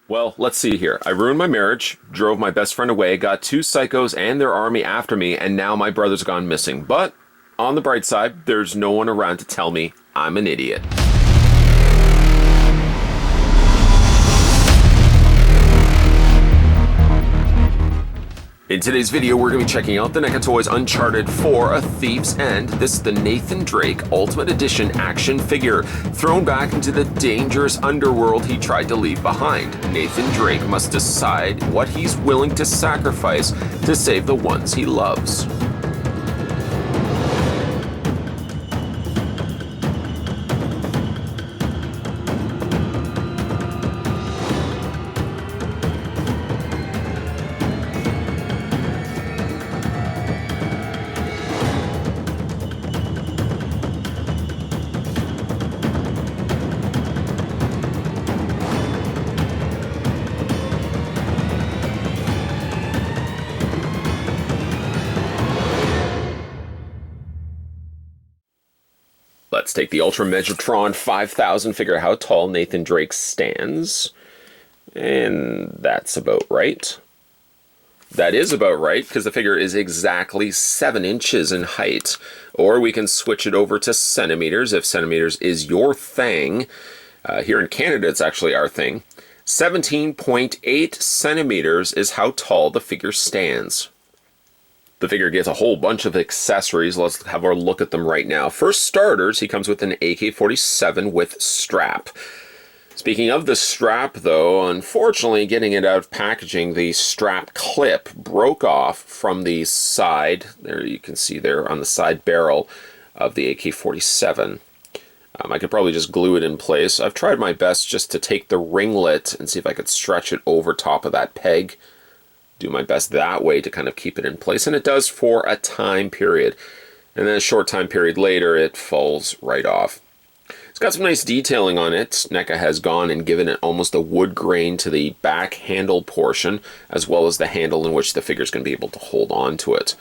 Well, let's see here. I ruined my marriage, drove my best friend away, got two psychos and their army after me, and now my brother's gone missing. But on the bright side, there's no one around to tell me I'm an idiot. In today's video, we're going to be checking out the NECA Toys Uncharted 4: A Thief's End. This is the Nathan Drake Ultimate Edition action figure, thrown back into the dangerous underworld he tried to leave behind. Nathan Drake must decide what he's willing to sacrifice to save the ones he loves. Let's take the Ultra Megatron 5000, figure out how tall Nathan Drake stands. And that's about right. That is about right, because the figure is exactly 7 inches in height. Or we can switch it over to centimeters, if centimeters is your thing. Here in Canada, it's actually our thing. 17.8 centimeters is how tall the figure stands. The figure gets a whole bunch of accessories. Let's have a look at them right now. For starters, he comes with an AK-47 with strap. Speaking of the strap, though, unfortunately, getting it out of packaging, the strap clip broke off from the side. There you can see there on the side barrel of the AK-47. I could probably just glue it in place. I've tried my best just to take the ringlet and see if I could stretch it over top of that peg. Do my best that way to kind of keep it in place, and it does for a time period, and then a short time period later it falls right off. It's got some nice detailing on it. NECA has gone and given it almost a wood grain to the back handle portion, as well as the handle in which the figure is going to be able to hold on to it.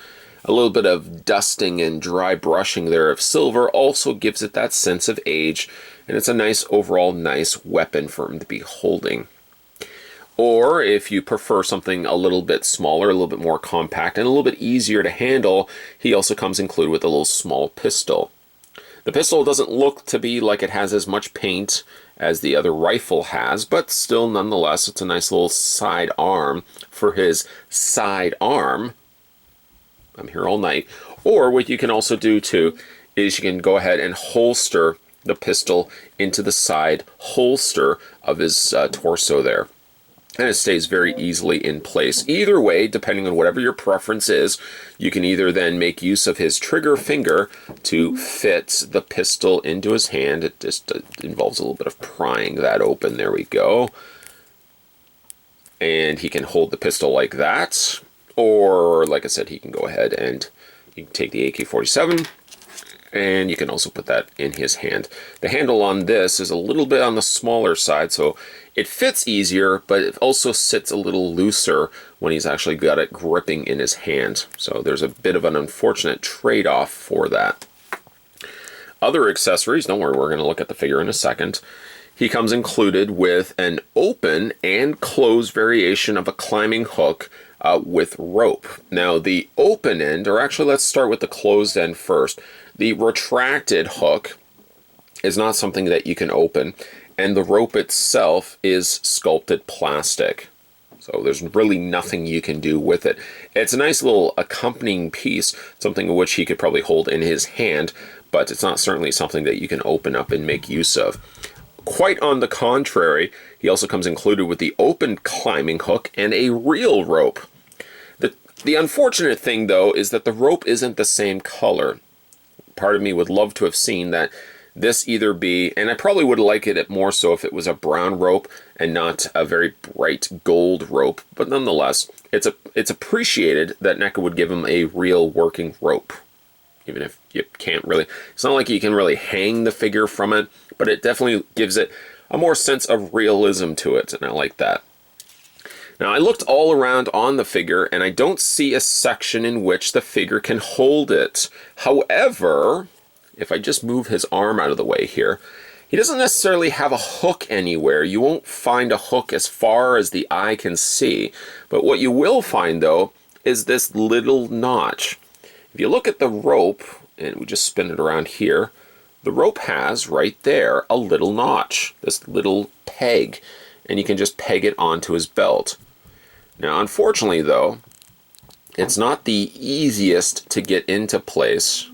A little bit of dusting and dry brushing there of silver also gives it that sense of age, and it's a nice overall nice weapon for him to be holding. Or if you prefer something a little bit smaller, a little bit more compact, and a little bit easier to handle, he also comes included with a little small pistol. The pistol doesn't look to be like it has as much paint as the other rifle has, but still, nonetheless, it's a nice little side arm for his side arm. I'm here all night. Or what you can also do too is you can go ahead and holster the pistol into the side holster of his torso there. And it stays very easily in place. Either way, depending on whatever your preference is, you can either then make use of his trigger finger to fit the pistol into his hand. It just involves a little bit of prying that open. There we go. And he can hold the pistol like that. Or, like I said, he can go ahead and you can take the AK-47, and you can also put that in his hand. The handle on this is a little bit on the smaller side, so it fits easier, but it also sits a little looser when he's actually got it gripping in his hand. So there's a bit of an unfortunate trade-off for that. Other accessories, don't worry, we're going to look at the figure in a second. He comes included with an open and closed variation of a climbing hook with rope. Now the open end, or actually let's start with the closed end first. The retracted hook is not something that you can open, and the rope itself is sculpted plastic. So there's really nothing you can do with it. It's a nice little accompanying piece, something which he could probably hold in his hand, but it's not certainly something that you can open up and make use of. Quite on the contrary, he also comes included with the open climbing hook and a real rope. The unfortunate thing, though, is that the rope isn't the same color. Part of me would love to have seen that this either be, and I probably would like it more so if it was a brown rope and not a very bright gold rope, but nonetheless, it's appreciated that NECA would give him a real working rope. Even if you can't really, it's not like you can really hang the figure from it, but it definitely gives it a more sense of realism to it, and I like that. Now, I looked all around on the figure, and I don't see a section in which the figure can hold it. However, if I just move his arm out of the way here, He doesn't necessarily have a hook anywhere. You won't find a hook as far as the eye can see. But what you will find, though, is this little notch. If you look at the rope, and we just spin it around here, the rope has, right there, a little notch, this little peg, and you can just peg it onto his belt. Now, unfortunately, though, it's not the easiest to get into place.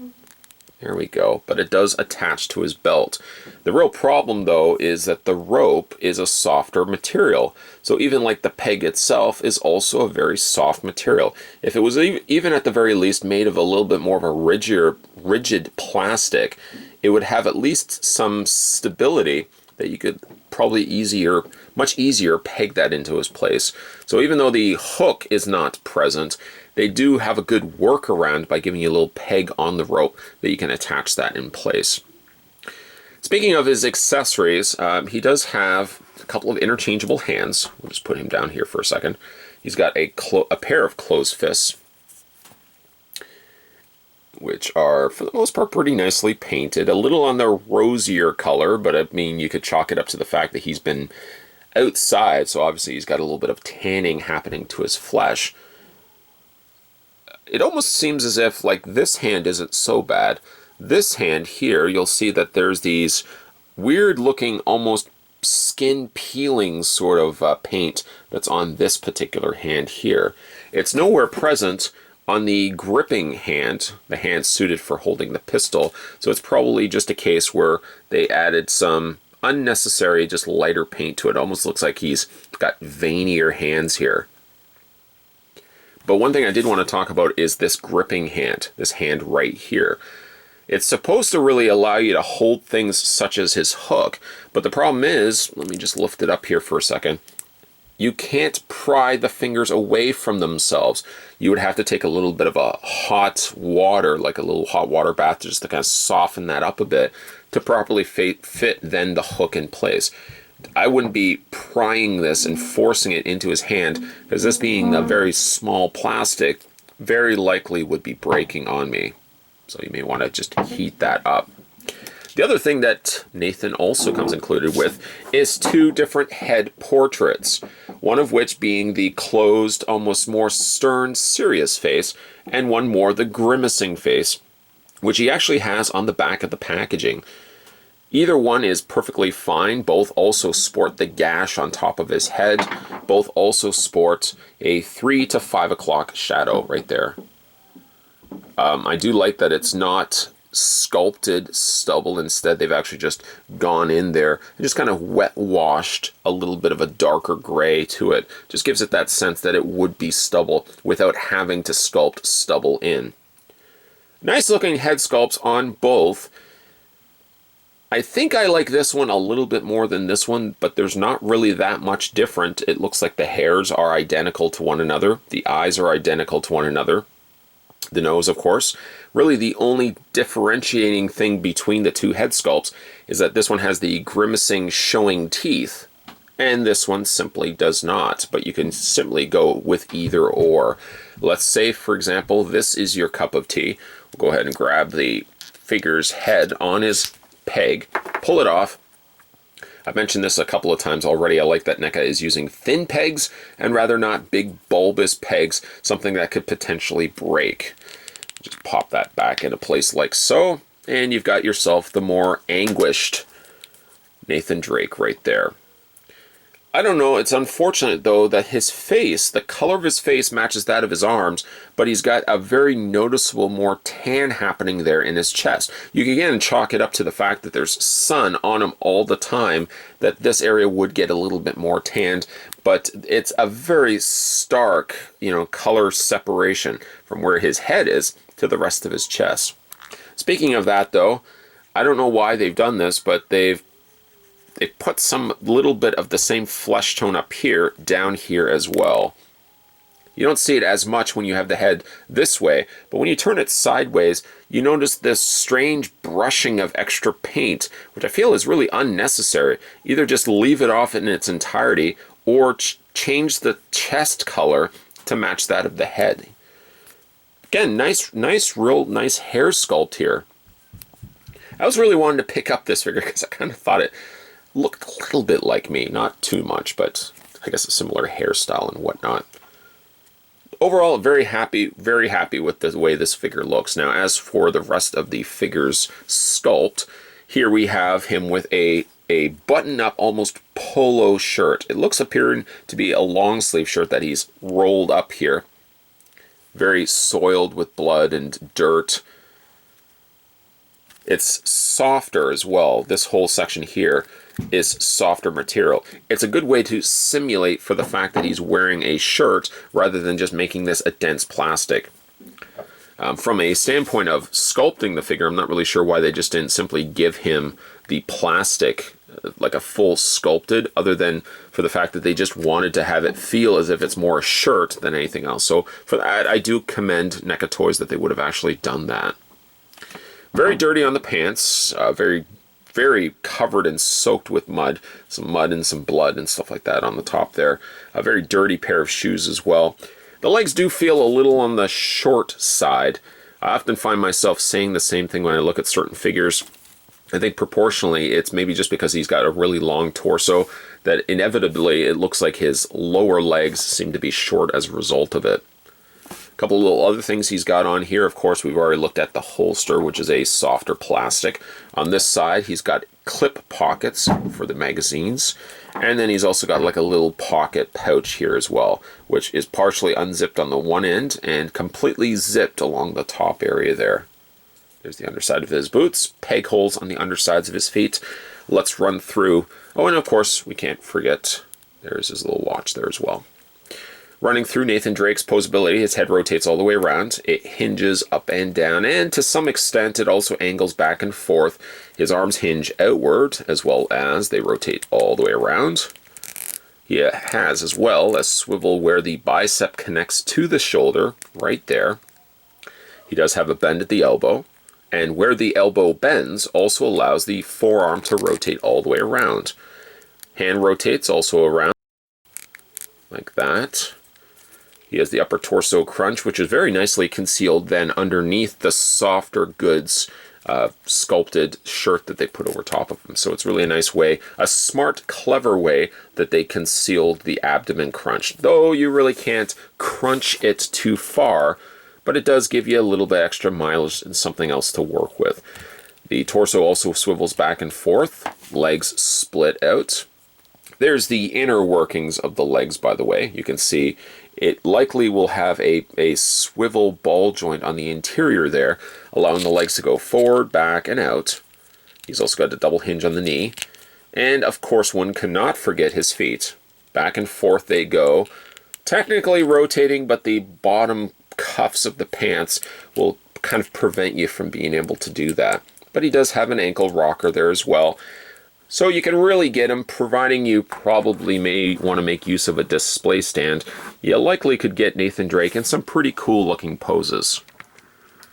There we go, but it does attach to his belt. The real problem, though, is that the rope is a softer material. So even like the peg itself is also a very soft material. If it was even at the very least made of a little bit more of a rigid plastic, it would have at least some stability that you could probably much easier peg that into his place. So even though the hook is not present, they do have a good workaround by giving you a little peg on the rope that you can attach that in place. Speaking of his accessories, he does have a couple of interchangeable hands. We'll just put him down here for a second. He's got a pair of closed fists, which are, for the most part, pretty nicely painted. A little on the rosier color, but I mean, you could chalk it up to the fact that he's been outside, so obviously he's got a little bit of tanning happening to his flesh. It almost seems as if, like, this hand isn't so bad. This hand here, you'll see that there's these weird-looking, almost skin-peeling sort of paint that's on this particular hand here. It's nowhere present on the gripping hand, the hand suited for holding the pistol, so it's probably just a case where they added some unnecessary, just lighter paint to it. Almost looks like he's got veinier hands here. But one thing I did want to talk about is this gripping hand, this hand right here. It's supposed to really allow you to hold things such as his hook, but the problem is, let me just lift it up here for a second, you can't pry the fingers away from themselves. You would have to take a little bit of a hot water, like a little hot water bath, just to kind of soften that up a bit to properly fit then the hook in place. I wouldn't be prying this and forcing it into his hand, because this being a very small plastic, very likely would be breaking on me. So you may want to just heat that up. The other thing that Nathan also comes included with is two different head portraits, one of which being the closed, almost more stern, serious face, and one more the grimacing face, which he actually has on the back of the packaging. Either one is perfectly fine. Both also sport the gash on top of his head. Both also sport a 3 to 5 o'clock shadow right there. I do like that it's not sculpted stubble. Instead, they've actually just gone in there and just kind of wet washed a little bit of a darker gray to it. Just gives it that sense that it would be stubble without having to sculpt stubble in. Nice looking head sculpts on both. I think I like this one a little bit more than this one, but there's not really that much different. It looks like the hairs are identical to one another. The eyes are identical to one another. The nose, of course. Really the only differentiating thing between the two head sculpts is that this one has the grimacing showing teeth, and this one simply does not, but you can simply go with either or. Let's say, for example, this is your cup of tea. We'll go ahead and grab the figure's head on his peg, pull it off. I've mentioned this a couple of times already. I like that NECA is using thin pegs and rather not big bulbous pegs, something that could potentially break. Just pop that back into place like so, and you've got yourself the more anguished Nathan Drake right there. I don't know, it's unfortunate though that his face, the color of his face matches that of his arms, but he's got a very noticeable more tan happening there in his chest. You can again chalk it up to the fact that there's sun on him all the time, that this area would get a little bit more tanned, but it's a very stark, color separation from where his head is to the rest of his chest. Speaking of that though, I don't know why they've done this, but they put some little bit of the same flesh tone up here, down here as well. You don't see it as much when you have the head this way, but when you turn it sideways, you notice this strange brushing of extra paint, which I feel is really unnecessary. Either just leave it off in its entirety, or change the chest color to match that of the head. Again, real nice hair sculpt here. I was really wanting to pick up this figure because I kind of thought it looked a little bit like me. Not too much, but I guess a similar hairstyle and whatnot. Overall, very happy with the way this figure looks. Now, as for the rest of the figure's sculpt, here we have him with a button-up, almost polo shirt. It looks appearing to be a long-sleeve shirt that he's rolled up here. Very soiled with blood and dirt. It's softer as well. This whole section here is softer material. It's a good way to simulate for the fact that he's wearing a shirt rather than just making this a dense plastic. From a standpoint of sculpting the figure, I'm not really sure why they just didn't simply give him the plastic, like a full sculpted, other than for the fact that they just wanted to have it feel as if it's more a shirt than anything else. So for that, I do commend NECA Toys that they would have actually done that. Very dirty on the pants, very covered and soaked with mud. Some mud and some blood and stuff like that on the top there. A very dirty pair of shoes as well. The legs do feel a little on the short side. I often find myself saying the same thing when I look at certain figures. I think proportionally it's maybe just because he's got a really long torso that inevitably it looks like his lower legs seem to be short as a result of it. A couple of little other things he's got on here. Of course, we've already looked at the holster, which is a softer plastic. On this side, he's got clip pockets for the magazines. And then he's also got like a little pocket pouch here as well, which is partially unzipped on the one end and completely zipped along the top area there. There's the underside of his boots, peg holes on the undersides of his feet. Let's run through. Oh, and of course, we can't forget, there's his little watch there as well. Running through Nathan Drake's poseability, his head rotates all the way around. It hinges up and down, and to some extent, it also angles back and forth. His arms hinge outward, as well as they rotate all the way around. He has, as well, a swivel where the bicep connects to the shoulder, right there. He does have a bend at the elbow, and where the elbow bends also allows the forearm to rotate all the way around. Hand rotates also around, like that. He has the upper torso crunch, which is very nicely concealed then underneath the softer goods sculpted shirt that they put over top of him. So it's really a nice way, a smart, clever way that they concealed the abdomen crunch. Though you really can't crunch it too far, but it does give you a little bit extra mileage and something else to work with. The torso also swivels back and forth, legs split out. There's the inner workings of the legs, by the way. You can see it likely will have a swivel ball joint on the interior there, allowing the legs to go forward, back, and out. He's also got a double hinge on the knee. And, of course, one cannot forget his feet. Back and forth they go, technically rotating, but the bottom cuffs of the pants will kind of prevent you from being able to do that. But he does have an ankle rocker there as well. So you can really get him, providing you probably may want to make use of a display stand. You likely could get Nathan Drake in some pretty cool looking poses.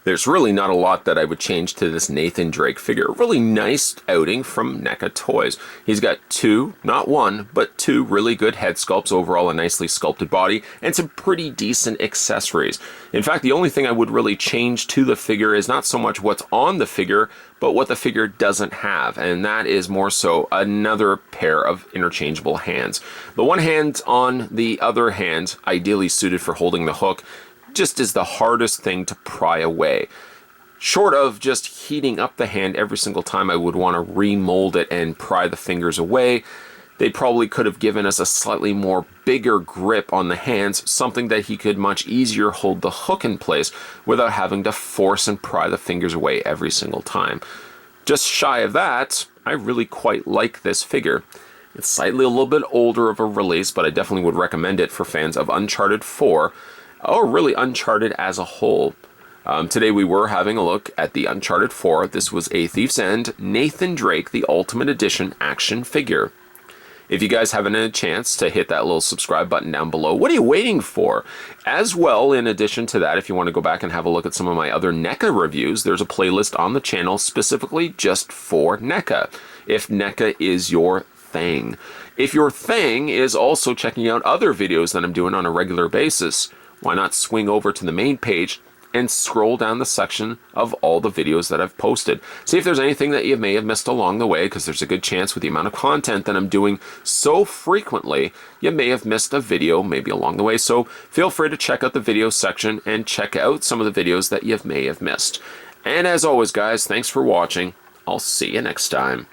There's really not a lot that I would change to this Nathan Drake figure. A really nice outing from NECA Toys. He's got two, not one, but two really good head sculpts, overall a nicely sculpted body, and some pretty decent accessories. In fact, the only thing I would really change to the figure is not so much what's on the figure, but what the figure doesn't have, and that is more so another pair of interchangeable hands. The one hand on the other hand, ideally suited for holding the hook, just is the hardest thing to pry away. Short of just heating up the hand every single time I would want to remold it and pry the fingers away, they probably could have given us a slightly more bigger grip on the hands, something that he could much easier hold the hook in place without having to force and pry the fingers away every single time. Just shy of that, I really quite like this figure. It's slightly a little bit older of a release, but I definitely would recommend it for fans of Uncharted 4, or really Uncharted as a whole. Today we were having a look at the Uncharted 4. This was a Thief's End Nathan Drake, the Ultimate Edition action figure. If you guys haven't had a chance to hit that little subscribe button down below, what are you waiting for? As well, in addition to that, if you want to go back and have a look at some of my other NECA reviews, there's a playlist on the channel specifically just for NECA, if NECA is your thing. If your thing is also checking out other videos that I'm doing on a regular basis, why not swing over to the main page, and scroll down the section of all the videos that I've posted. See if there's anything that you may have missed along the way, because there's a good chance with the amount of content that I'm doing so frequently, you may have missed a video maybe along the way. So feel free to check out the video section and check out some of the videos that you may have missed. And as always, guys, thanks for watching. I'll see you next time.